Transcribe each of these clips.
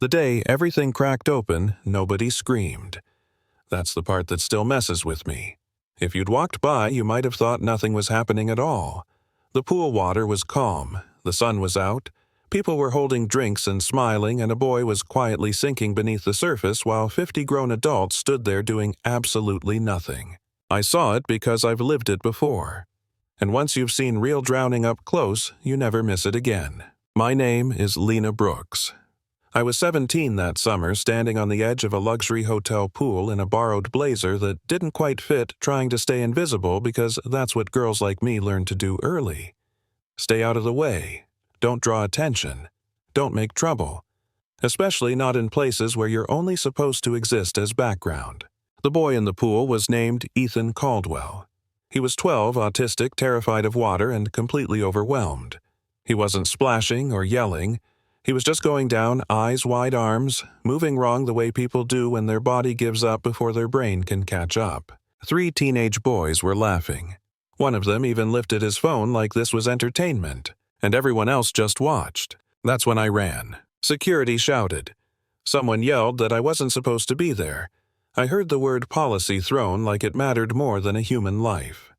The day everything cracked open, nobody screamed. That's the part that still messes with me. If you'd walked by, you might have thought nothing was happening at all. The pool water was calm, the sun was out, people were holding drinks and smiling, and a boy was quietly sinking beneath the surface while 50 grown adults stood there doing absolutely nothing. I saw it because I've lived it before. And once you've seen real drowning up close, you never miss it again. My name is Lena Brooks. I was 17 that summer, standing on the edge of a luxury hotel pool in a borrowed blazer that didn't quite fit, trying to stay invisible because that's what girls like me learned to do early. Stay out of the way. Don't draw attention. Don't make trouble. Especially not in places where you're only supposed to exist as background. The boy in the pool was named Ethan Caldwell. He was 12, autistic, terrified of water, and completely overwhelmed. He wasn't splashing or yelling. He was just going down, eyes wide arms, moving wrong the way people do when their body gives up before their brain can catch up. 3 teenage boys were laughing. One of them even lifted his phone like this was entertainment, and everyone else just watched. That's when I ran. Security shouted. Someone yelled that I wasn't supposed to be there. I heard the word policy thrown like it mattered more than a human life.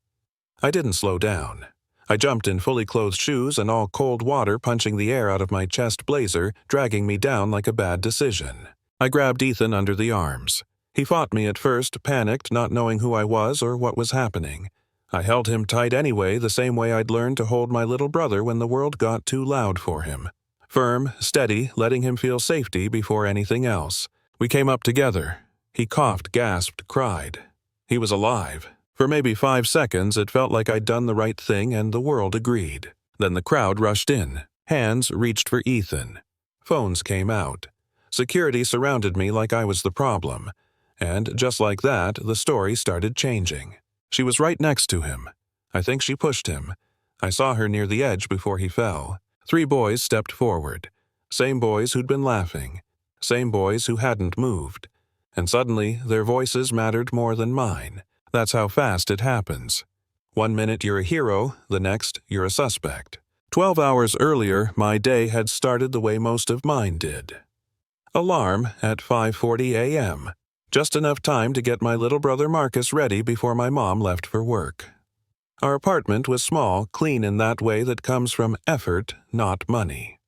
I didn't slow down. I jumped in fully clothed shoes and all cold water punching the air out of my chest blazer, dragging me down like a bad decision. I grabbed Ethan under the arms. He fought me at first, panicked, not knowing who I was or what was happening. I held him tight anyway, the same way I'd learned to hold my little brother when the world got too loud for him. Firm, steady, letting him feel safety before anything else. We came up together. He coughed, gasped, cried. He was alive. For maybe 5 seconds, it felt like I'd done the right thing and the world agreed. Then the crowd rushed in. Hands reached for Ethan. Phones came out. Security surrounded me like I was the problem. And just like that, the story started changing. She was right next to him. I think she pushed him. I saw her near the edge before he fell. 3 boys stepped forward. Same boys who'd been laughing. Same boys who hadn't moved. And suddenly, their voices mattered more than mine. That's how fast it happens. 1 minute you're a hero, the next you're a suspect. 12 hours earlier, my day had started the way most of mine did. Alarm at 5:40 a.m. Just enough time to get my little brother Marcus ready before my mom left for work. Our apartment was small, clean in that way that comes from effort, not money.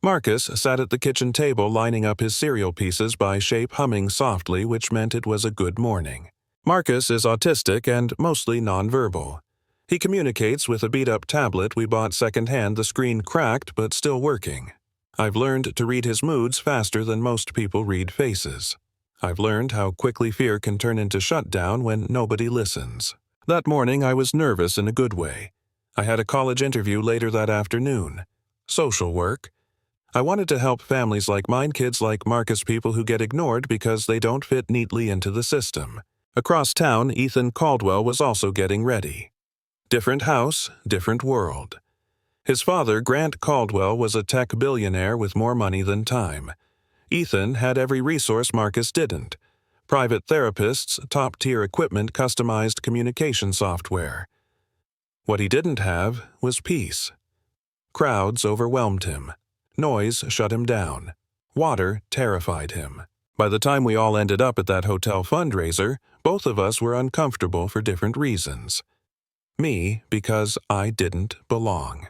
Marcus sat at the kitchen table lining up his cereal pieces by shape, humming softly, which meant it was a good morning. Marcus is autistic and mostly nonverbal. He communicates with a beat-up tablet we bought secondhand, the screen cracked but still working. I've learned to read his moods faster than most people read faces. I've learned how quickly fear can turn into shutdown when nobody listens. That morning I was nervous in a good way. I had a college interview later that afternoon. Social work. I wanted to help families like mine, kids like Marcus, people who get ignored because they don't fit neatly into the system. Across town, Ethan Caldwell was also getting ready. Different house, different world. His father, Grant Caldwell, was a tech billionaire with more money than time. Ethan had every resource Marcus didn't. Private therapists, top-tier equipment, customized communication software. What he didn't have was peace. Crowds overwhelmed him. Noise shut him down. Water terrified him. By the time we all ended up at that hotel fundraiser, both of us were uncomfortable for different reasons. Me, because I didn't belong.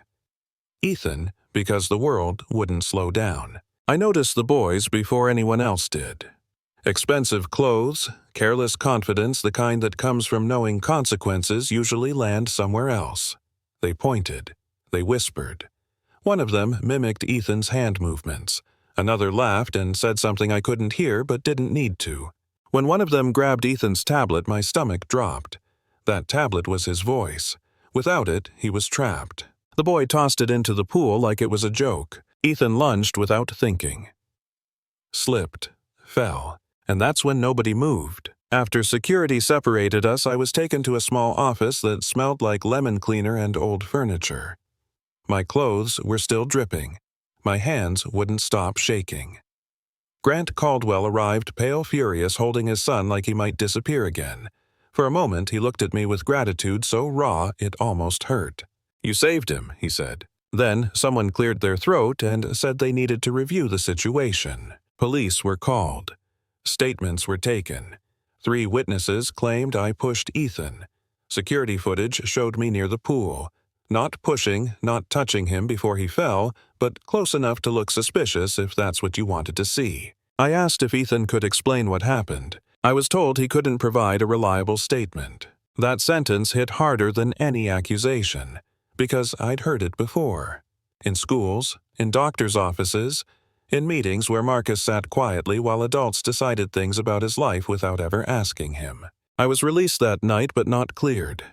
Ethan, because the world wouldn't slow down. I noticed the boys before anyone else did. Expensive clothes, careless confidence, the kind that comes from knowing consequences, usually land somewhere else. They pointed. They whispered. One of them mimicked Ethan's hand movements. Another laughed and said something I couldn't hear but didn't need to. When one of them grabbed Ethan's tablet, my stomach dropped. That tablet was his voice. Without it, he was trapped. The boy tossed it into the pool like it was a joke. Ethan lunged without thinking. Slipped. Fell. And that's when nobody moved. After security separated us, I was taken to a small office that smelled like lemon cleaner and old furniture. My clothes were still dripping. My hands wouldn't stop shaking. Grant Caldwell arrived, pale, furious, holding his son like he might disappear again. For a moment, he looked at me with gratitude so raw it almost hurt. "You saved him," he said. Then someone cleared their throat and said they needed to review the situation. Police were called. Statements were taken. 3 witnesses claimed I pushed Ethan. Security footage showed me near the pool. Not pushing, not touching him before he fell, but close enough to look suspicious if that's what you wanted to see. I asked if Ethan could explain what happened. I was told he couldn't provide a reliable statement. That sentence hit harder than any accusation, because I'd heard it before. In schools, in doctors' offices, in meetings where Marcus sat quietly while adults decided things about his life without ever asking him. I was released that night but not cleared.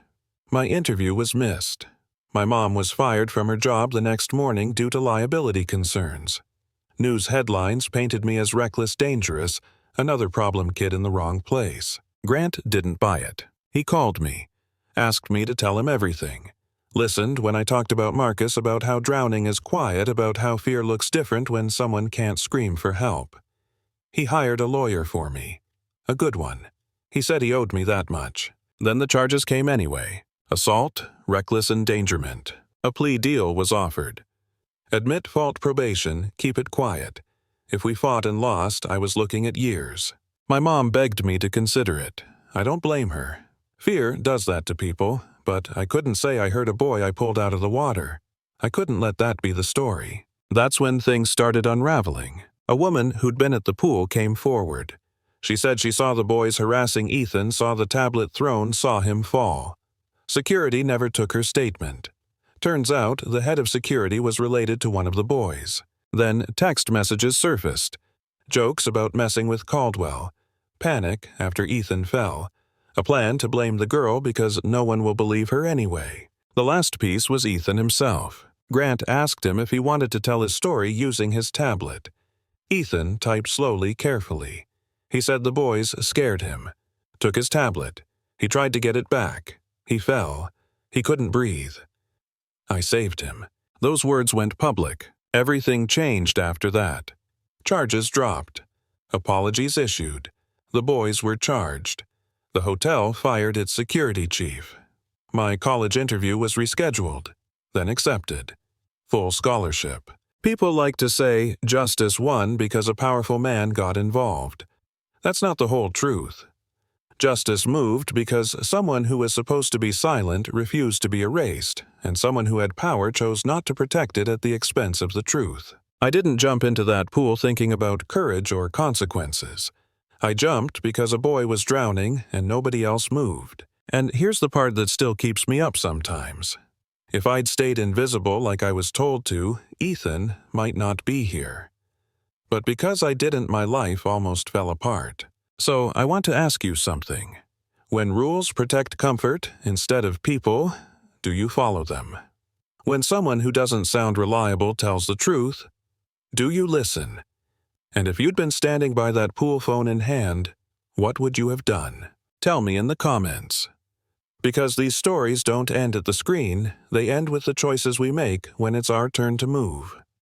My interview was missed. My mom was fired from her job the next morning due to liability concerns. News headlines painted me as reckless dangerous, another problem kid in the wrong place. Grant didn't buy it. He called me, asked me to tell him everything. Listened when I talked about Marcus, about how drowning is quiet, about how fear looks different when someone can't scream for help. He hired a lawyer for me. A good one. He said he owed me that much. Then the charges came anyway. Assault, reckless endangerment. A plea deal was offered. Admit fault probation, keep it quiet. If we fought and lost, I was looking at years. My mom begged me to consider it. I don't blame her. Fear does that to people, but I couldn't say I hurt a boy I pulled out of the water. I couldn't let that be the story. That's when things started unraveling. A woman who'd been at the pool came forward. She said she saw the boys harassing Ethan, saw the tablet thrown, saw him fall. Security never took her statement. Turns out the head of security was related to one of the boys. Then text messages surfaced. Jokes about messing with Caldwell. Panic after Ethan fell. A plan to blame the girl because no one will believe her anyway. The last piece was Ethan himself. Grant asked him if he wanted to tell his story using his tablet. Ethan typed slowly, carefully. He said the boys scared him. Took his tablet. He tried to get it back. He fell. He couldn't breathe. I saved him. Those words went public. Everything changed after that. Charges dropped. Apologies issued. The boys were charged. The hotel fired its security chief. My college interview was rescheduled, then accepted. Full scholarship. People like to say justice won because a powerful man got involved. That's not the whole truth. Justice moved because someone who was supposed to be silent refused to be erased, and someone who had power chose not to protect it at the expense of the truth. I didn't jump into that pool thinking about courage or consequences. I jumped because a boy was drowning and nobody else moved. And here's the part that still keeps me up sometimes. If I'd stayed invisible like I was told to, Ethan might not be here. But because I didn't, my life almost fell apart. So I want to ask you something. When rules protect comfort instead of people, do you follow them? When someone who doesn't sound reliable tells the truth, do you listen? And if you'd been standing by that pool phone in hand, what would you have done? Tell me in the comments. Because these stories don't end at the screen, they end with the choices we make when it's our turn to move.